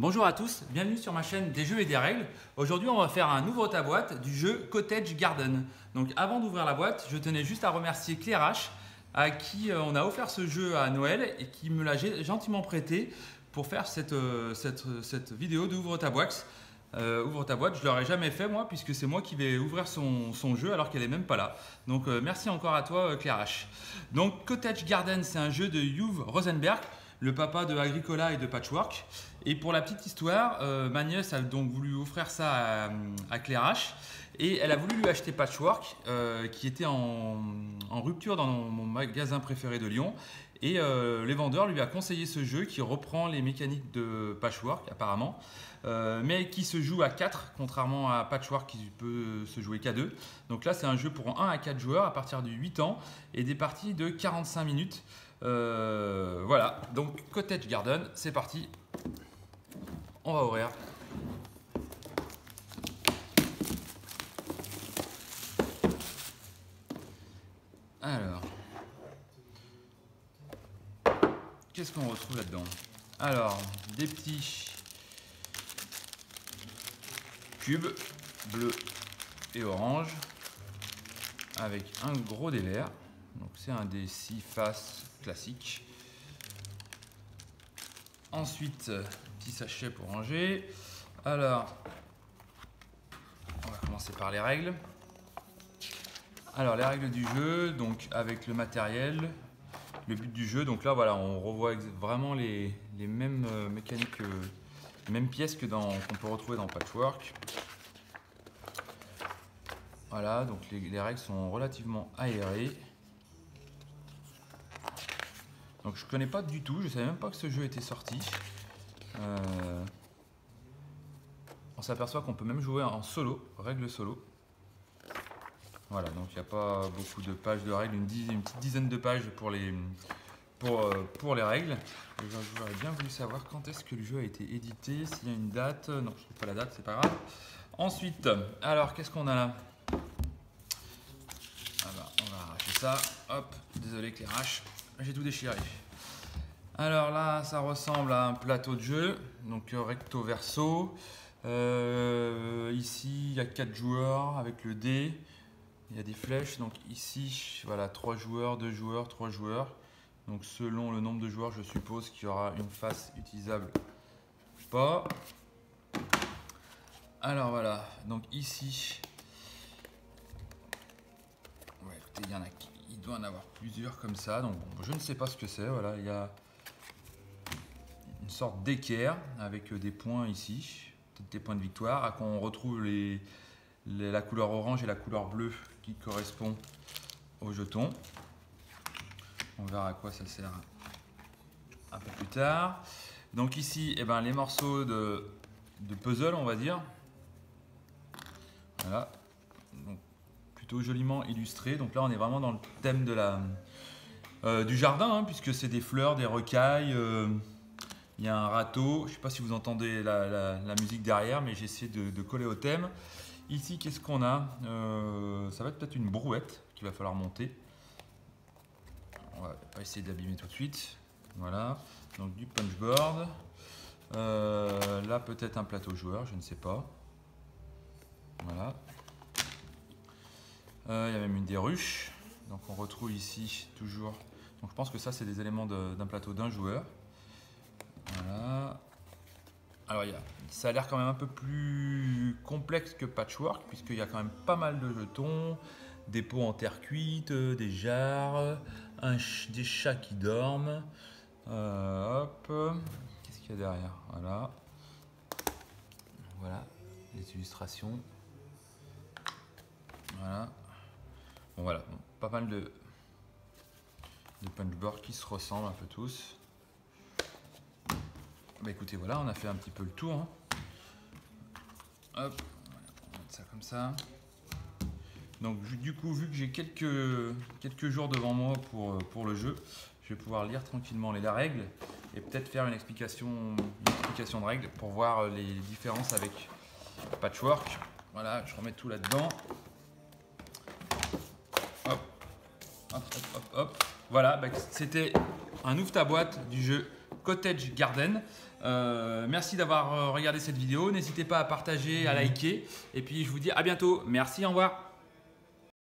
Bonjour à tous, bienvenue sur ma chaîne des jeux et des règles. Aujourd'hui on va faire un ouvre ta boîte du jeu Cottage Garden. Donc avant d'ouvrir la boîte, je tenais juste à remercier Claire H à qui on a offert ce jeu à Noël et qui me l'a gentiment prêté pour faire cette vidéo d'ouvre ta boîte. Ouvre ta boîte, je ne l'aurais jamais fait moi puisque c'est moi qui vais ouvrir son jeu alors qu'elle n'est même pas là. Donc merci encore à toi Claire H. Donc Cottage Garden, c'est un jeu de Uwe Rosenberg, le papa de Agricola et de Patchwork. Et pour la petite histoire, ma nièce a donc voulu offrir ça à Claire H. Et elle a voulu lui acheter Patchwork, qui était en rupture dans mon magasin préféré de Lyon. Et les vendeurs lui a conseillé ce jeu qui reprend les mécaniques de Patchwork apparemment, mais qui se joue à 4, contrairement à Patchwork qui peut se jouer qu'à 2. Donc là c'est un jeu pour 1 à 4 joueurs à partir de 8 ans et des parties de 45 minutes. Voilà, donc Cottage Garden, c'est parti. On va ouvrir. Alors, qu'est-ce qu'on retrouve là-dedans? Alors, des petits cubes bleus et orange avec un gros dé vert. Donc c'est un des 6 faces classiques. Ensuite, petit sachet pour ranger. Alors, on va commencer par les règles. Alors, les règles du jeu, donc avec le matériel, le but du jeu. Donc là, voilà, on revoit vraiment les mêmes mécaniques, les mêmes pièces que qu'on peut retrouver dans Patchwork. Voilà, donc les règles sont relativement aérées. Donc je ne connais pas du tout, je ne savais même pas que ce jeu était sorti. On s'aperçoit qu'on peut même jouer en solo, règles solo. Voilà, donc il n'y a pas beaucoup de pages de règles, une petite dizaine de pages pour les règles. J'aurais bien voulu savoir quand est-ce que le jeu a été édité, s'il y a une date. Non, je ne trouve pas la date, c'est pas grave. Ensuite, alors qu'est-ce qu'on a là? Alors, on va arracher ça. Hop, désolé Claire H. J'ai tout déchiré. Alors là, ça ressemble à un plateau de jeu, donc recto verso. Ici, il y a 4 joueurs avec le dé. Il y a des flèches. Donc ici, voilà, 3 joueurs, 2 joueurs, 3 joueurs. Donc selon le nombre de joueurs, je suppose qu'il y aura une face utilisable ou pas. Alors voilà, donc ici, ouais, écoutez, il doit en avoir plusieurs comme ça. Donc bon, je ne sais pas ce que c'est. Voilà, il y a une sorte d'équerre avec des points ici, peut-être des points de victoire, à quoi on retrouve la couleur orange et la couleur bleue qui correspond au jeton. On verra à quoi ça sert un peu plus tard. Donc ici, eh ben, les morceaux de puzzle, on va dire. Voilà, donc plutôt joliment illustré. Donc là, on est vraiment dans le thème de du jardin, hein, puisque c'est des fleurs, des rocailles. Il y a un râteau. Je ne sais pas si vous entendez la musique derrière, mais j'essaie de coller au thème. Ici, qu'est-ce qu'on a? Ça va être peut-être une brouette qu'il va falloir monter. On va pas essayer d'abîmer tout de suite. Voilà, donc du punchboard. Là, peut-être un plateau joueur, je ne sais pas. Voilà. Il y a même une des ruches. Donc on retrouve ici toujours. Donc je pense que ça, c'est des éléments d'un plateau d'un joueur. Voilà. Alors ça a l'air quand même un peu plus complexe que Patchwork, puisqu'il y a quand même pas mal de jetons, des pots en terre cuite, des jarres, des chats qui dorment. Hop. Qu'est-ce qu'il y a derrière? Voilà. Voilà les illustrations. Voilà. Bon voilà, bon, pas mal de punchboards qui se ressemblent un peu tous. Bah écoutez, voilà, on a fait un petit peu le tour. Hein. Hop, on va mettre ça comme ça. Donc du coup, vu que j'ai quelques jours devant moi pour le jeu, je vais pouvoir lire tranquillement les règles et peut-être faire une explication de règles pour voir les différences avec Patchwork. Voilà, je remets tout là-dedans. Hop, hop, hop, hop, hop. Voilà, bah, c'était un ouvre ta boîte du jeu Cottage Garden. Merci d'avoir regardé cette vidéo. N'hésitez pas à partager, à liker. Et puis je vous dis à bientôt. Merci, au revoir.